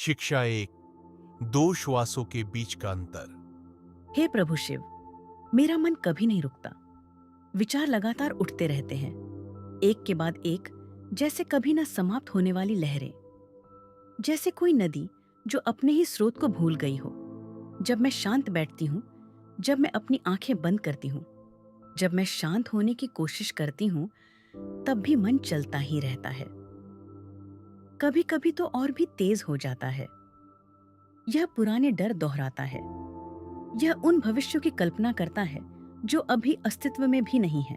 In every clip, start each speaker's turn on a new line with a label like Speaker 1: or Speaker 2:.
Speaker 1: शिक्षा एक, दो श्वासों के बीच का अंतर।
Speaker 2: हे प्रभु शिव, मेरा मन कभी नहीं रुकता। विचार लगातार उठते रहते हैं, एक के बाद एक, जैसे कभी न समाप्त होने वाली लहरें। जैसे कोई नदी जो अपने ही स्रोत को भूल गई हो। जब मैं शांत बैठती हूँ, जब मैं अपनी आंखें बंद करती हूँ, जब मैं शांत होने की कोशिश करती हूँ, तब भी मन चलता ही रहता है। कभी कभी तो और भी तेज हो जाता है। यह पुराने डर दोहराता है। यह उन भविष्यों की कल्पना करता है जो अभी अस्तित्व में भी नहीं है।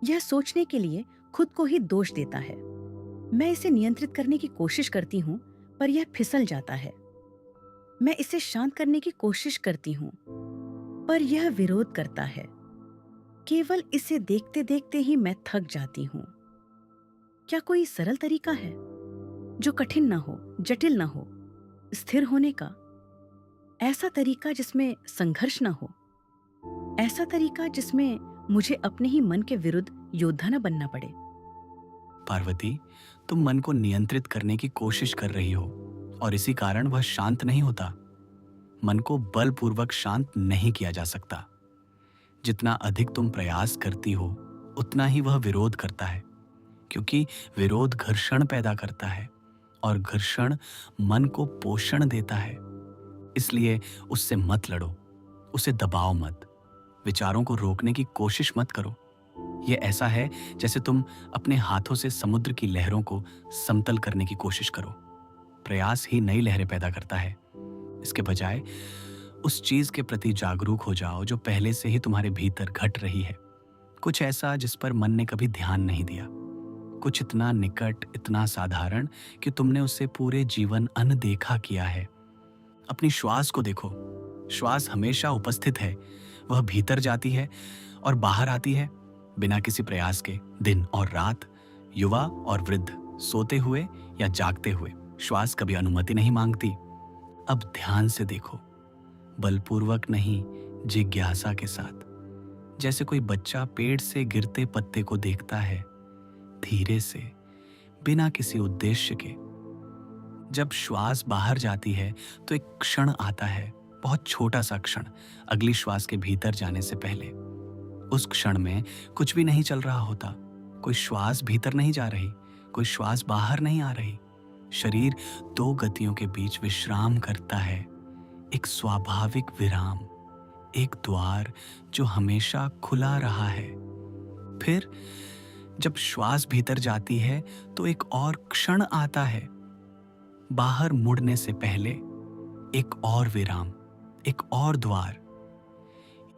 Speaker 2: यह सोचने के लिए खुद को ही दोष देता है। मैं इसे नियंत्रित करने की कोशिश करती हूँ, पर यह फिसल जाता है। मैं इसे शांत करने की कोशिश करती हूँ, पर यह विरोध करता है। केवल इसे देखते देखते ही मैं थक जाती हूँ। क्या कोई सरल तरीका है जो कठिन ना हो, जटिल ना हो, स्थिर होने का? ऐसा तरीका जिसमें संघर्ष ना हो, ऐसा तरीका जिसमें मुझे अपने ही मन के विरुद्ध योद्धा न बनना पड़े।
Speaker 3: पार्वती, तुम मन को नियंत्रित करने की कोशिश कर रही हो और इसी कारण वह शांत नहीं होता। मन को बलपूर्वक शांत नहीं किया जा सकता। जितना अधिक तुम प्रयास करती हो, उतना ही वह विरोध करता है, क्योंकि विरोध घर्षण पैदा करता है और घर्षण मन को पोषण देता है। इसलिए उससे मत लड़ो, उसे दबाओ मत, विचारों को रोकने की कोशिश मत करो। यह ऐसा है जैसे तुम अपने हाथों से समुद्र की लहरों को समतल करने की कोशिश करो। प्रयास ही नई लहरें पैदा करता है। इसके बजाय उस चीज के प्रति जागरूक हो जाओ जो पहले से ही तुम्हारे भीतर घट रही है। कुछ ऐसा जिस पर मन ने कभी ध्यान नहीं दिया। कुछ इतना निकट, इतना साधारण कि तुमने उसे पूरे जीवन अनदेखा किया है। अपनी श्वास को देखो। श्वास हमेशा उपस्थित है। वह भीतर जाती है और बाहर आती है बिना किसी प्रयास के। दिन और रात, युवा और वृद्ध, सोते हुए या जागते हुए, श्वास कभी अनुमति नहीं मांगती। अब ध्यान से देखो, बलपूर्वक नहीं, जिज्ञासा के साथ। जैसे कोई बच्चा पेड़ से गिरते पत्ते को देखता है, धीरे से, बिना किसी उद्देश्य के। जब श्वास बाहर जाती है तो एक क्षण आता है, बहुत छोटा सा क्षण, अगली श्वास के भीतर जाने से पहले। उस क्षण में कुछ भी नहीं चल रहा होता। कोई श्वास भीतर नहीं जा रही, कोई श्वास बाहर नहीं आ रही। शरीर दो गतियों के बीच विश्राम करता है। एक स्वाभाविक विराम, एक द्वार जो हमेशा खुला रहा है। फिर जब श्वास भीतर जाती है तो एक और क्षण आता है, बाहर मुड़ने से पहले। एक और विराम, एक और द्वार।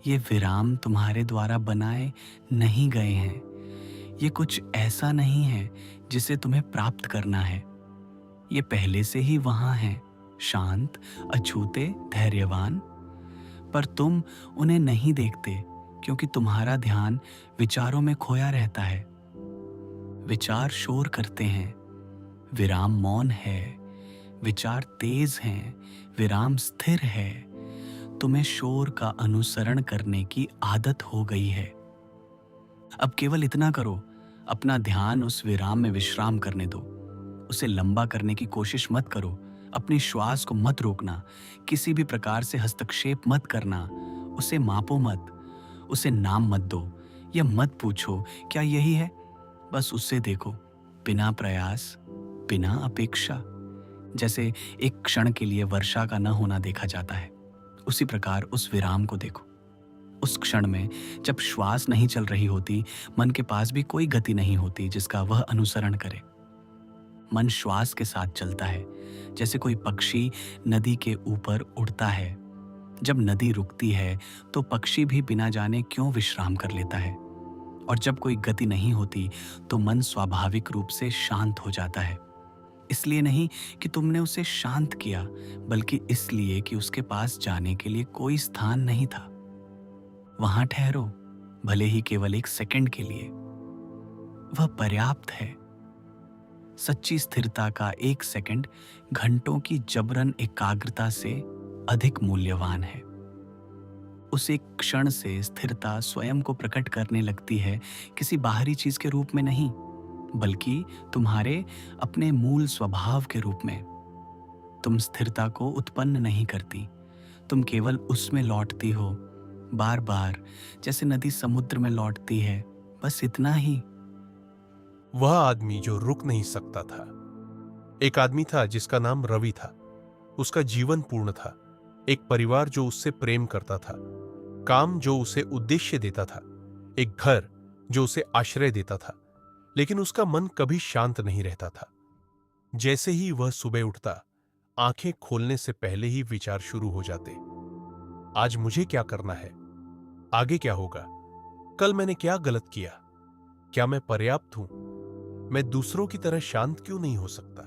Speaker 3: ये विराम तुम्हारे द्वारा बनाए नहीं गए हैं। ये कुछ ऐसा नहीं है जिसे तुम्हें प्राप्त करना है। ये पहले से ही वहां है, शांत, अछूते, धैर्यवान। पर तुम उन्हें नहीं देखते क्योंकि तुम्हारा ध्यान विचारों में खोया रहता है। विचार शोर करते हैं, विराम मौन है। विचार तेज हैं, विराम स्थिर है। तुम्हें शोर का अनुसरण करने की आदत हो गई है। अब केवल इतना करो, अपना ध्यान उस विराम में विश्राम करने दो। उसे लंबा करने की कोशिश मत करो। अपनी श्वास को मत रोकना, किसी भी प्रकार से हस्तक्षेप मत करना। उसे मापो मत, उसे नाम मत दो, या मत पूछो क्या यही है। बस उसे देखो, बिना प्रयास, बिना अपेक्षा। जैसे एक क्षण के लिए वर्षा का न होना देखा जाता है, उसी प्रकार उस विराम को देखो। उस क्षण में जब श्वास नहीं चल रही होती, मन के पास भी कोई गति नहीं होती जिसका वह अनुसरण करे। मन श्वास के साथ चलता है, जैसे कोई पक्षी नदी के ऊपर उड़ता है। जब नदी रुकती है तो पक्षी भी बिना जाने क्यों विश्राम कर लेता है। और जब कोई गति नहीं होती तो मन स्वाभाविक रूप से शांत हो जाता है। इसलिए नहीं कि तुमने उसे शांत किया, बल्कि इसलिए कि उसके पास जाने के लिए कोई स्थान नहीं था। वहां ठहरो, भले ही केवल एक सेकंड के लिए। वह पर्याप्त है। सच्ची स्थिरता का एक सेकंड घंटों की जबरन एकाग्रता से अधिक मूल्यवान है। उस एक क्षण से स्थिरता स्वयं को प्रकट करने लगती है, किसी बाहरी चीज के रूप में नहीं, बल्कि तुम्हारे अपने मूल स्वभाव के रूप में। तुम स्थिरता को उत्पन्न नहीं करती, तुम केवल उसमें लौटती हो, बार बार, जैसे नदी समुद्र में लौटती है, बस इतना ही।
Speaker 1: वह आदमी जो रुक नहीं सकता था। एक आदमी था जिसका नाम रवि था। उसका जीवन पूर्ण था। एक परिवार जो उससे प्रेम करता था, काम जो उसे उद्देश्य देता था, एक घर जो उसे आश्रय देता था। लेकिन उसका मन कभी शांत नहीं रहता था। जैसे ही वह सुबह उठता, आंखें खोलने से पहले ही विचार शुरू हो जाते। आज मुझे क्या करना है? आगे क्या होगा? कल मैंने क्या गलत किया? क्या मैं पर्याप्त हूं? मैं दूसरों की तरह शांत क्यों नहीं हो सकता?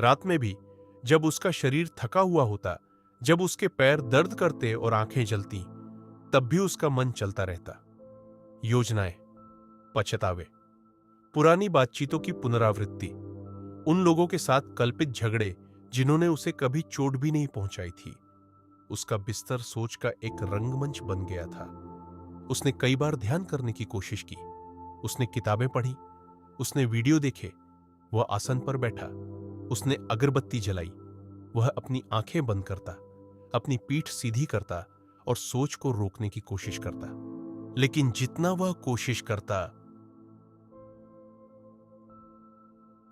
Speaker 1: रात में भी जब उसका शरीर थका हुआ होता, जब उसके पैर दर्द करते और आंखें जलती, तब भी उसका मन चलता रहता। योजनाएं, पछतावे, पुरानी बातचीतों की पुनरावृत्ति, उन लोगों के साथ कल्पित झगड़े जिन्होंने उसे कभी चोट भी नहीं पहुंचाई थी। उसका बिस्तर सोच का एक रंगमंच बन गया था। उसने कई बार ध्यान करने की कोशिश की। उसने किताबें पढ़ी, उसने वीडियो देखे। वह आसन पर बैठा, उसने अगरबत्ती जलाई। वह अपनी आंखें बंद करता, अपनी पीठ सीधी करता और सोच को रोकने की कोशिश करता। लेकिन जितना वह कोशिश करता,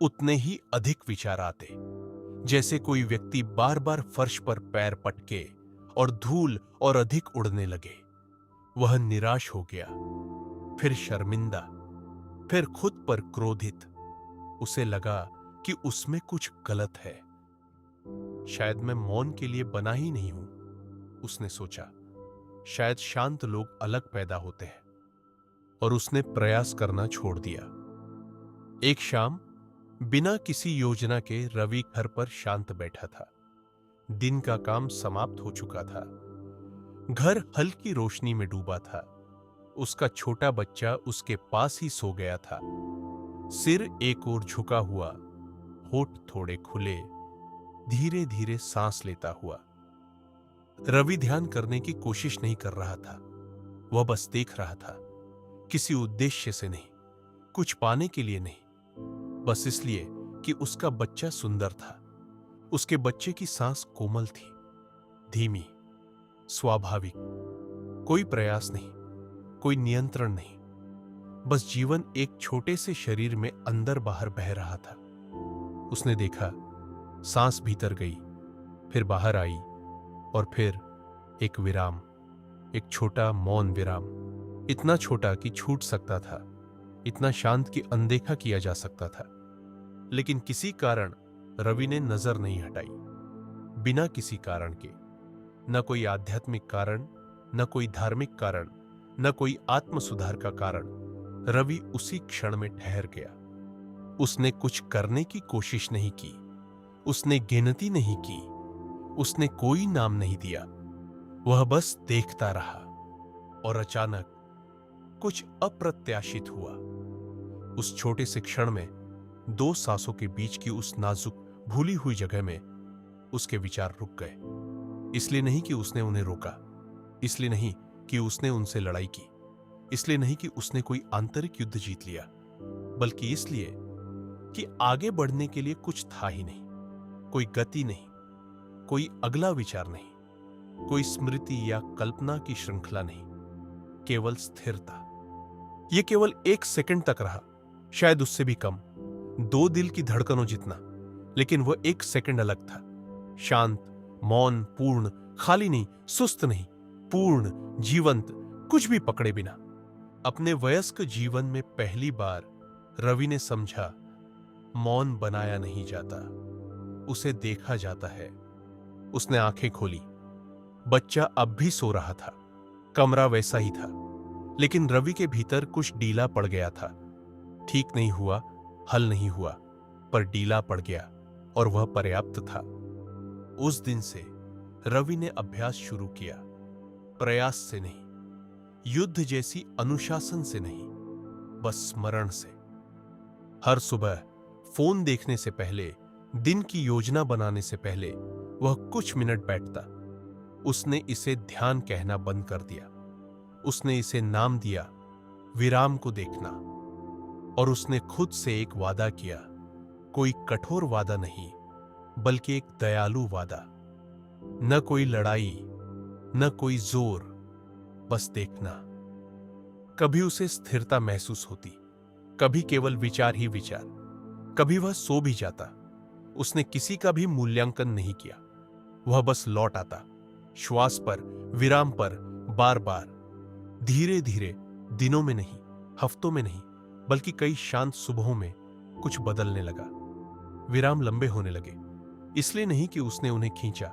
Speaker 1: उतने ही अधिक विचार आते। जैसे कोई व्यक्ति बार बार फर्श पर पैर पटके और धूल और अधिक उड़ने लगे। वह निराश हो गया, फिर शर्मिंदा, फिर खुद पर क्रोधित। उसे लगा कि उसमें कुछ गलत है। शायद मैं मौन के लिए बना ही नहीं हूं, उसने सोचा। शायद शांत लोग अलग पैदा होते हैं। और उसने प्रयास करना छोड़ दिया। एक शाम बिना किसी योजना के रवि घर पर शांत बैठा था। दिन का काम समाप्त हो चुका था। घर हल्की रोशनी में डूबा था। उसका छोटा बच्चा उसके पास ही सो गया था, सिर एक ओर झुका हुआ, होठ थोड़े खुले, धीरे धीरे सांस लेता हुआ। रवि ध्यान करने की कोशिश नहीं कर रहा था। वह बस देख रहा था, किसी उद्देश्य से नहीं, कुछ पाने के लिए नहीं, बस इसलिए कि उसका बच्चा सुंदर था। उसके बच्चे की सांस कोमल थी, धीमी, स्वाभाविक। कोई प्रयास नहीं, कोई नियंत्रण नहीं, बस जीवन एक छोटे से शरीर में अंदर बाहर बह रहा था। उसने देखा, सांस भीतर गई, फिर बाहर आई, और फिर एक विराम, एक छोटा मौन विराम, इतना छोटा कि छूट सकता था, इतना शांत कि अनदेखा किया जा सकता था। लेकिन किसी कारण रवि ने नजर नहीं हटाई। बिना किसी कारण के, न कोई आध्यात्मिक कारण, न कोई धार्मिक कारण, न कोई आत्म सुधार का कारण, रवि उसी क्षण में ठहर गया। उसने कुछ करने की कोशिश नहीं की, उसने गिनती नहीं की, उसने कोई नाम नहीं दिया। वह बस देखता रहा। और अचानक कुछ अप्रत्याशित हुआ। उस छोटे से क्षण में, दो सांसों के बीच की उस नाजुक भूली हुई जगह में उसके विचार रुक गए। इसलिए नहीं कि उसने उन्हें रोका, इसलिए नहीं कि उसने उनसे लड़ाई की, इसलिए नहीं कि उसने कोई आंतरिक युद्ध जीत लिया, बल्कि इसलिए कि आगे बढ़ने के लिए कुछ था ही नहीं। कोई गति नहीं, कोई अगला विचार नहीं, कोई स्मृति या कल्पना की श्रृंखला नहीं, केवल स्थिरता। यह केवल 1 सेकंड तक रहा, शायद उससे भी कम, 2 दिल की धड़कनों जितना। लेकिन वह 1 सेकंड अलग था, शांत, मौन, पूर्ण, खाली नहीं, सुस्त नहीं, पूर्ण, जीवंत, कुछ भी पकड़े बिना। अपने वयस्क जीवन में पहली बार रवि ने समझा, मौन बनाया नहीं जाता, उसे देखा जाता है। उसने आंखें खोली। बच्चा अब भी सो रहा था, कमरा वैसा ही था, लेकिन रवि के भीतर कुछ ढीला पड़ गया था। ठीक नहीं हुआ, हल नहीं हुआ, पर ढीला पड़ गया, और वह पर्याप्त था। उस दिन से रवि ने अभ्यास शुरू किया, प्रयास से नहीं, युद्ध जैसी अनुशासन से नहीं, बस स्मरण से। हर सुबह फोन देखने से पहले, दिन की योजना बनाने से पहले वह कुछ मिनट बैठता। उसने इसे ध्यान कहना बंद कर दिया। उसने इसे नाम दिया, विराम को देखना। और उसने खुद से एक वादा किया, कोई कठोर वादा नहीं, बल्कि एक दयालु वादा। न कोई लड़ाई, न कोई जोर, बस देखना। कभी उसे स्थिरता महसूस होती, कभी केवल विचार ही विचार। कभी वह सो भी जाता। उसने किसी का भी मूल्यांकन नहीं किया। वह बस लौट आता, श्वास पर, विराम पर, बार बार, धीरे धीरे, दिनों में नहीं, हफ्तों में नहीं, बल्कि कई शांत सुबहों में कुछ बदलने लगा। विराम लंबे होने लगे, इसलिए नहीं कि उसने उन्हें खींचा,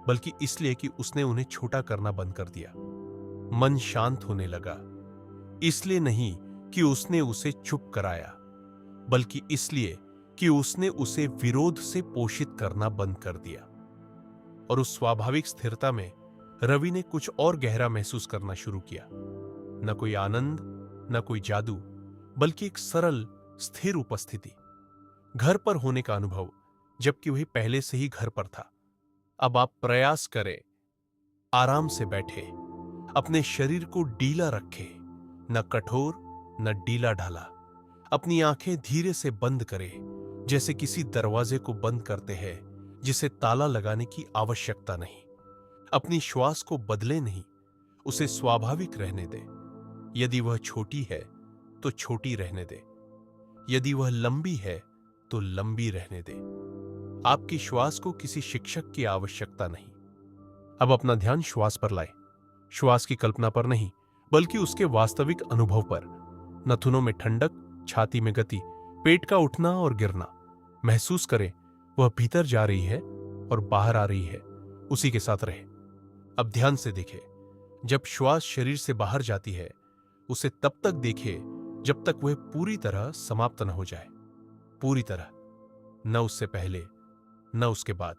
Speaker 1: बल्कि इसलिए कि उसने उन्हें छोटा करना बंद कर दिया। मन शांत होने लगा, इसलिए नहीं कि उसने उसे चुप कराया, बल्कि इसलिए कि उसने उसे विरोध से पोषित करना बंद कर दिया। और उस स्वाभाविक स्थिरता में रवि ने कुछ और गहरा महसूस करना शुरू किया। न कोई आनंद, न कोई जादू, बल्कि एक सरल, स्थिर उपस्थिति। घर पर होने का अनुभव, जबकि वही पहले से ही घर पर था। अब आप प्रयास करें, आराम से बैठे, अपने शरीर को ढीला रखे, न कठोर न ढीला ढाला। अपनी आंखें धीरे से बंद करें, जैसे किसी दरवाजे को बंद करते हैं जिसे ताला लगाने की आवश्यकता नहीं। अपनी श्वास को बदले नहीं, उसे स्वाभाविक रहने दें। यदि वह छोटी है तो छोटी रहने दें, यदि वह लंबी है तो लंबी रहने दें। आपकी श्वास को किसी शिक्षक की आवश्यकता नहीं। अब अपना ध्यान श्वास पर लाएं, श्वास की कल्पना पर नहीं, बल्कि उसके वास्तविक अनुभव पर। नथुनों में ठंडक, छाती में गति, पेट का उठना और गिरना महसूस करें। वह भीतर जा रही है और बाहर आ रही है, उसी के साथ रहे। अब ध्यान से देखें, जब श्वास शरीर से बाहर जाती है, उसे तब तक देखें जब तक वह पूरी तरह समाप्त न हो जाए। पूरी तरह, न उससे पहले न उसके बाद।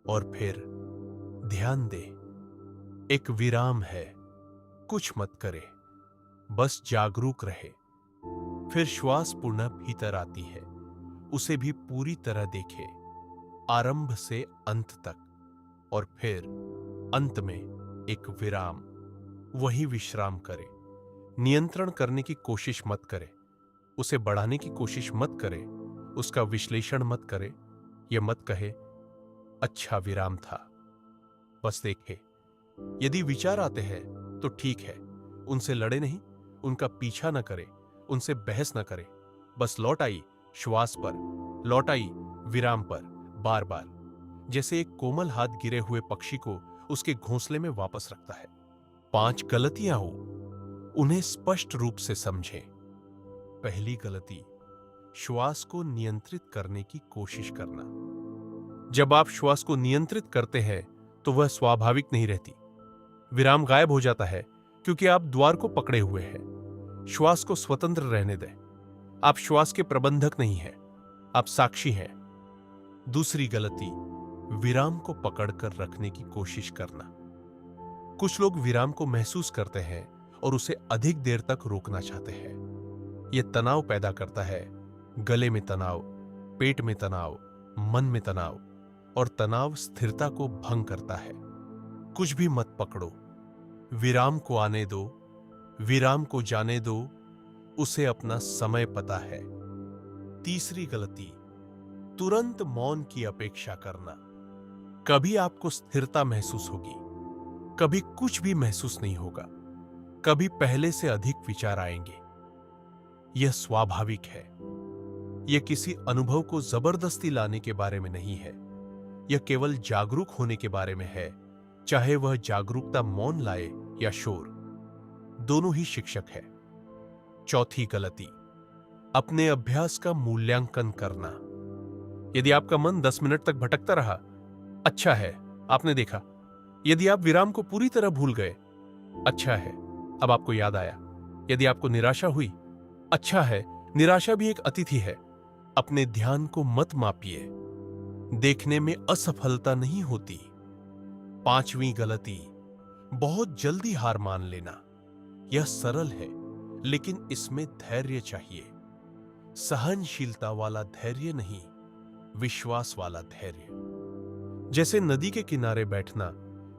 Speaker 1: और फिर ध्यान दे, एक विराम है, कुछ मत करे, बस जागरूक रहे। फिर श्वास पुनः भीतर आती है, उसे भी पूरी तरह देखे, आरंभ से अंत तक। और फिर अंत में एक विराम। वही विश्राम करे। नियंत्रण करने की कोशिश मत करे, उसे बढ़ाने की कोशिश मत करे, उसका विश्लेषण मत करे। यह मत कहे, अच्छा विराम था। बस देखे, यदि विचार आते हैं तो ठीक है, उनसे लड़े नहीं, उनका पीछा न करे, उनसे बहस न करे। बस लौट आई श्वास पर, लौट आई विराम पर, बार बार, जैसे एक कोमल हाथ गिरे हुए पक्षी को उसके घोंसले में वापस रखता है। 5 गलतियां हो, उन्हें स्पष्ट रूप से समझें। पहली गलती, श्वास को नियंत्रित करने की कोशिश करना। जब आप श्वास को नियंत्रित करते हैं तो वह स्वाभाविक नहीं रहती। विराम गायब हो जाता है क्योंकि आप द्वार को पकड़े हुए हैं। श्वास को स्वतंत्र रहने दें। आप श्वास के प्रबंधक नहीं हैं, आप साक्षी हैं। दूसरी गलती, विराम को पकड़कर रखने की कोशिश करना। कुछ लोग विराम को महसूस करते हैं और उसे अधिक देर तक रोकना चाहते हैं। यह तनाव पैदा करता है, गले में तनाव, पेट में तनाव, मन में तनाव, और तनाव स्थिरता को भंग करता है। कुछ भी मत पकड़ो, विराम को आने दो, विराम को जाने दो, उसे अपना समय पता है। तीसरी गलती, तुरंत मौन की अपेक्षा करना। कभी आपको स्थिरता महसूस होगी, कभी कुछ भी महसूस नहीं होगा, कभी पहले से अधिक विचार आएंगे। यह स्वाभाविक है। यह किसी अनुभव को जबरदस्ती लाने के बारे में नहीं है, यह केवल जागरूक होने के बारे में है। चाहे वह जागरूकता मौन लाए या शोर, दोनों ही शिक्षक है। चौथी गलती, अपने अभ्यास का मूल्यांकन करना। यदि आपका मन 10 मिनट तक भटकता रहा, अच्छा है, आपने देखा। यदि आप विराम को पूरी तरह भूल गए, अच्छा है, अब आपको याद आया। यदि आपको निराशा हुई, अच्छा है, निराशा भी एक अतिथि है। अपने ध्यान को मत मापिए, देखने में असफलता नहीं होती। पांचवी गलती, बहुत जल्दी हार मान लेना। यह सरल है, लेकिन इसमें धैर्य चाहिए। सहनशीलता वाला धैर्य नहीं, विश्वास वाला धैर्य। जैसे नदी के किनारे बैठना,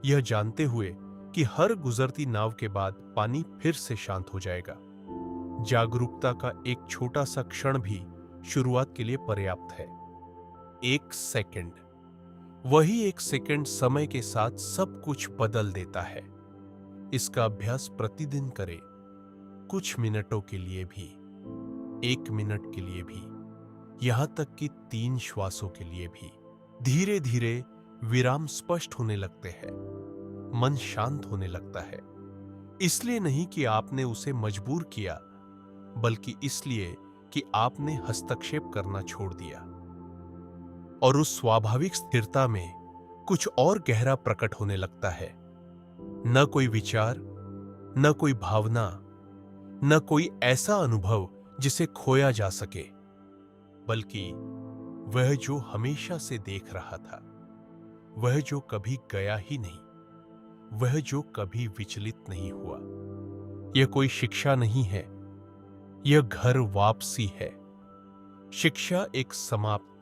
Speaker 1: यह जानते हुए कि हर गुजरती नाव के बाद पानी फिर से शांत हो जाएगा। जागरूकता का एक छोटा सा क्षण भी शुरुआत के लिए पर्याप्त है। 1 सेकंड, वही एक सेकंड समय के साथ सब कुछ बदल देता है। इसका अभ्यास प्रतिदिन करें, कुछ मिनटों के लिए भी, 1 मिनट के लिए भी, यहां तक कि 3 श्वासों के लिए भी। धीरे धीरे विराम स्पष्ट होने लगते हैं, मन शांत होने लगता है। इसलिए नहीं कि आपने उसे मजबूर किया, बल्कि इसलिए कि आपने हस्तक्षेप करना छोड़ दिया। और उस स्वाभाविक स्थिरता में कुछ और गहरा प्रकट होने लगता है। न कोई विचार, न कोई भावना, न कोई ऐसा अनुभव जिसे खोया जा सके, बल्कि वह जो हमेशा से देख रहा था, वह जो कभी गया ही नहीं, वह जो कभी विचलित नहीं हुआ। यह कोई शिक्षा नहीं है, यह घर वापसी है। शिक्षा एक समाप्त